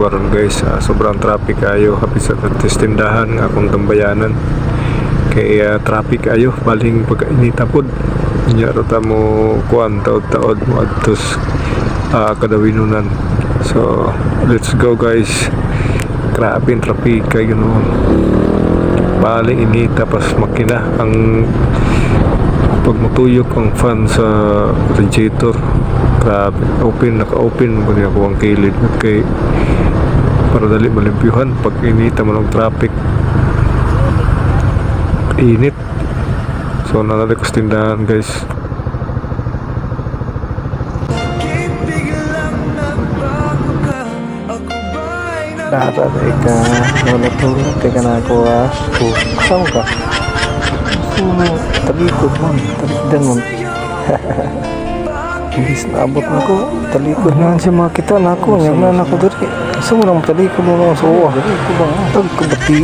karon guys. Sobrang traffic kayo hapit sa tindahan nga akong tambayanan. Kaya traffic kayo baling pagkainita pod. Nya ra ta mo kuan taod-taod mo adtos kadawinunan. So let's go guys. Grabe ang traffic kayo noon. Baling inita pas makina ang pagmutuyok ang fan sa radiator. Grabe, naka-open mo niya ko ang kilid kay para dali malimpyuhan pag inita mo ng traffic. Init. So nanalik ko tindahan guys. Data ka tulog teka na ako saan ka? Talikod man, talikdan man. Imbis na abot na ko, talikod na siya makita na ako, niyang na ako dali. Gusto mo lang talikod mo lang sa uwa. Tag ko bati